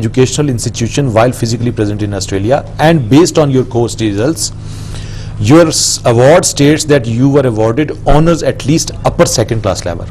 educational institution while physically present in Australia, and based on your course results, your award states that you were awarded honors at least upper second class level.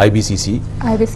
IBCC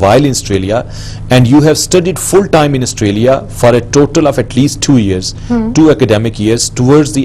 while in Australia, and you have studied full time in Australia for a total of at least 2 years, 2 academic years towards the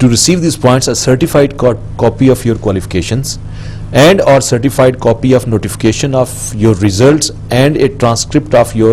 to receive these points, a certified copy of your qualifications and or certified copy of notification of your results and a transcript of your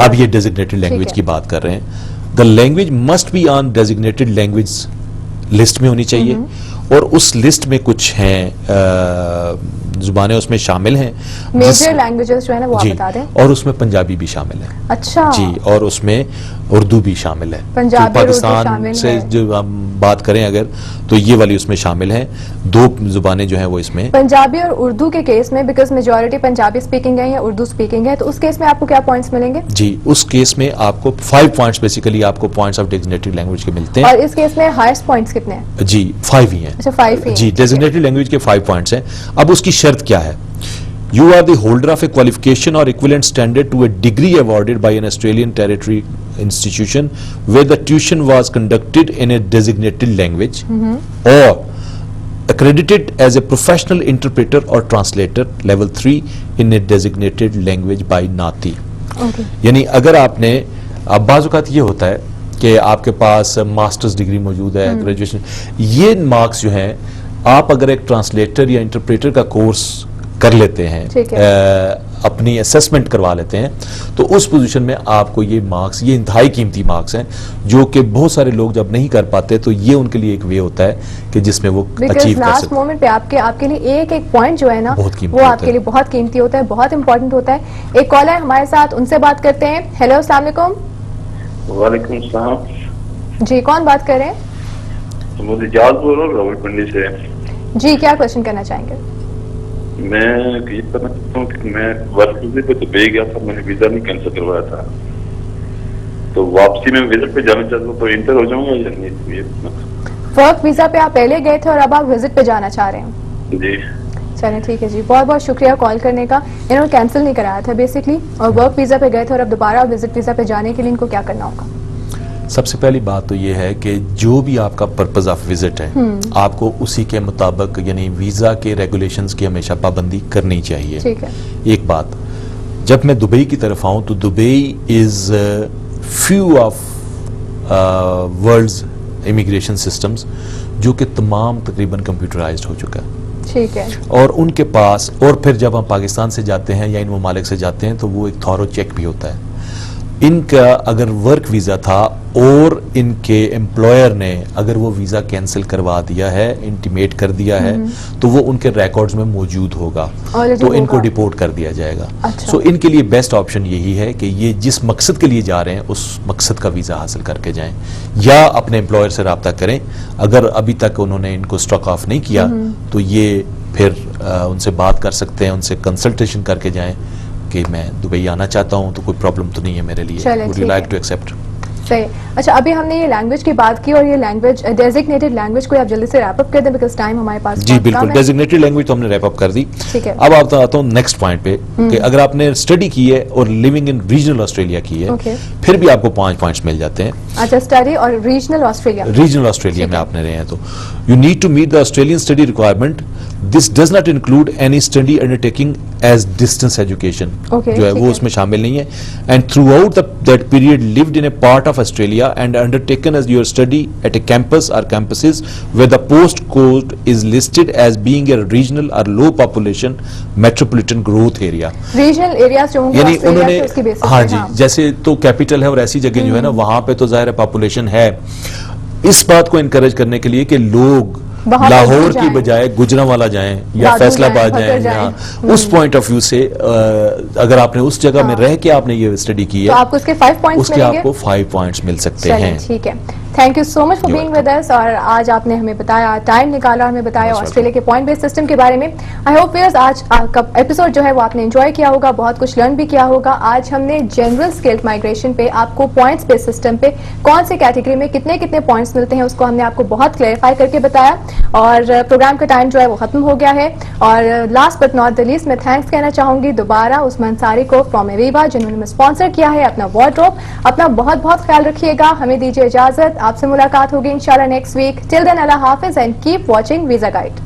اب یہ designated language کی بات کر رہے ہیں. The language must be on designated language list میں ہونی چاہیے, اور اس لسٹ میں کچھ ہیں زبانیں اس میں شامل ہیں, میجر لینگویجز جو ہے نا وہ آپ بتا دیں. اور اس میں پنجابی بھی شامل ہے. اچھا جی, اور اس میں اردو بھی شامل ہے. پنجابی اور اردو پاکستان شامل سے ہے. جو ہم بات کریں اگر تو یہ والی اس میں شامل ہیں, 2 زبانیں جو ہیں وہ اس میں. پنجابی اور اردو کے کیس میں بیکاز میجورٹی پنجابی اسپیکنگ ہے یا اردو اسپیکنگ ہے, تو اس کیس میں آپ کو کیا پوائنٹس ملیں گے؟ جی, اس کیس میں آپ کو 5 پوائنٹس بیسیکلی آپ کو پوائنٹس آف ڈیزگنیٹڈ لینگویج کے ملتے ہیں. اور اس کیس میں ہائیسٹ پوائنٹس کتنے ہیں؟ جی 5 ہی ہیں. اچھا 5 ہی. جی, ڈیزگنیٹڈ لینگویج کے 5 پوائنٹس ہیں. اب اس کی شرط کیا ہے؟ You are the holder of a qualification or equivalent standard to a degree awarded by an Australian territory institution where the tuition was conducted in a designated language, or accredited as a professional interpreter or translator level 3 in a designated language by NATI. Okay. یعنی اگر آپ نے, اب بعض اوقات یہ ہوتا ہے کہ آپ کے پاس ماسٹرز ڈگری موجود ہے, گریجویشن, یہ مارکس جو ہیں آپ اگر ایک ٹرانسلیٹر یا انٹرپریٹر کا کورس کر لیتے ہیں, اپنی اسیسمنٹ کروا لیتے ہیں, تو اس پوزیشن میں آپ کو یہ مارکس, یہ انتہائی قیمتی مارکس ہیں جو کہ بہت سارے لوگ جب نہیں کر پاتے, تو یہ ان کے لیے ایک وے ہوتا ہے کہ جس میں وہ اچیو کر سکتے ہیں. لاسٹ مومنٹ پہ آپ کے لیے ایک پوائنٹ جو ہے نا وہ آپ کے لیے بہت قیمتی ہوتا ہے, بہت امپورٹنٹ ہوتا ہے. ایک کالر ہے ہمارے ساتھ, ان سے بات کرتے ہیں. ہیلو, السلام علیکم. وعلیکم السلام. جی, کون بات کر رہے ہیں؟ مجھے جاز بول رہا ہوں راولپنڈی سے. جی, کیا کوشچن کرنا چاہیں گے؟ میں یہ کرنا چاہتا ہوں کہ میں ورک ویزے پہ تو بھیج گیا تھا, میں نے ویزا نہیں کینسل کروایا تھا, تو واپسی میں وزٹ پہ جانا چاہتا ہوں, تو انٹر ہو جاؤں گا یا نہیں؟ ورک ویزا پہ آپ پہلے گئے تھے اور اب آپ وزٹ پہ جانا چاہ رہے ہیں؟ جی چلیں ٹھیک ہے جی, بہت بہت شکریہ کال کرنے کا. انہوں نے کینسل نہیں کرایا تھا بیسکلی, اور ورک ویزا پہ گئے تھے, اور اب دوبارہ وزٹ ویزا پہ جانے کے لیے ان کو کیا کرنا ہوگا؟ سب سے پہلی بات تو یہ ہے کہ جو بھی آپ کا پرپز آف وزٹ ہے, آپ کو اسی کے مطابق یعنی ویزا کے ریگولیشنز کی ہمیشہ پابندی کرنی چاہیے. ٹھیک ہے. ایک بات, جب میں دبئی کی طرف آؤں تو Dubai is few of world's immigration systems جو کہ تمام تقریباً کمپیوٹرائزڈ ہو چکا ہے. ٹھیک ہے. اور ان کے پاس, اور پھر جب ہم پاکستان سے جاتے ہیں یا ان ممالک سے جاتے ہیں تو وہ ایک تھورو چیک بھی ہوتا ہے. ان کا اگر ورک ویزا تھا اور ان کے امپلائر نے اگر وہ ویزا کینسل کروا دیا ہے, انٹیمیٹ کر دیا ہے, تو وہ ان کے ریکارڈز میں موجود ہوگا, تو ان کو ڈیپورٹ کر دیا جائے گا. سو ان کے لیے بیسٹ آپشن یہی ہے کہ یہ جس مقصد کے لیے جا رہے ہیں اس مقصد کا ویزا حاصل کر کے جائیں, یا اپنے امپلائر سے رابطہ کریں. اگر ابھی تک انہوں نے ان کو اسٹاک آف نہیں کیا تو یہ پھر ان سے بات کر سکتے ہیں, ان سے کنسلٹیشن کر کے جائیں کہ میں دبئی آنا چاہتا ہوں, تو کوئی پرابلم تو نہیں ہے میرے لیے. Would you like to accept? صحیح. اچھا, ابھی ہم نے یہ لینگویج کی بات کی, اور یہ لینگویج ڈیزگنیٹڈ لینگویج کو آپ جلدی سے ریپ اپ کر دیں بیکاز ٹائم ہمارے پاس. جی بالکل, ڈیزگنیٹڈ لینگویج تو ہم نے ریپ اپ کر دی. ٹھیک ہے. اب آپ آتا ہوں نیکسٹ پوائنٹ پہ کہ اگر آپ نے اسٹڈی کی ہے اور لیونگ ان ریجنل آسٹریلیا کی ہے, پھر بھی آپ کو 5 پوائنٹس مل جاتے ہیں. اچھا, اسٹڈی اور ریجنل آسٹریلیا, ریجنل آسٹریلیا میں آپ نے رہے ہیں تو you need to meet the Australian study requirement. This does not include any study undertaking as distance education, جو ہے وہ اس میں شامل نہیں ہے. And throughout that period lived in a part of Australia and undertaken as your study at a campus or campuses where the postcode is listed as being a regional or low population metropolitan growth area. Regional areas جو ہوں گے یعنی انہوں نے, اس کی basis ہاں جی, جیسے تو کیپیٹل ہے اور ایسی جگہ جو ہے نا وہاں پہ تو ظاہر پاپولیشن ہے. اس بات کو انکریج کرنے کے لیے کہ لوگ لاہور کی بجائے گجرانوالا جائیں یا فیصل آباد جائیں, یا اس پوائنٹ آف ویو سے اگر آپ نے اس جگہ میں رہ کے آپ نے یہ اسٹڈی کی ہے تو آپ کو اس کے 5 پوائنٹس اس کے آپ کو 5 پوائنٹس مل سکتے ہیں. ٹھیک ہے, thank you so much for being with us, اور آج آپ نے ہمیں بتایا, ٹائم نکالا, ہمیں بتایا آسٹریلیا کے پوائنٹ بیس سسٹم کے بارے میں. آئی ہوپ ویئرز آج کا ایپیسوڈ جو ہے وہ آپ نے انجوائے کیا ہوگا, بہت کچھ لرن بھی کیا ہوگا. آج ہم نے جنرل اسکلڈ مائگریشن پہ آپ کو پوائنٹس بیس سسٹم پہ کون سے کیٹیگری میں کتنے کتنے پوائنٹس ملتے ہیں اس کو ہم نے آپ کو بہت کلیئرفائی کر کے بتایا, اور پروگرام کا ٹائم جو ہے وہ ختم ہو گیا ہے. اور last but not the least میں تھینکس کہنا چاہوں گی دوبارہ عثمان انصاری کو فرام ایویوا, جنہوں نے اسپانسر کیا ہے اپنا وارڈروب. اپنا بہت بہت خیال رکھیے گا, ہمیں دیجیے اجازت, آپ سے ملاقات ہوگی انشاءاللہ نیکسٹ ویک. ٹل دین اللہ حافظ and keep watching visa guide.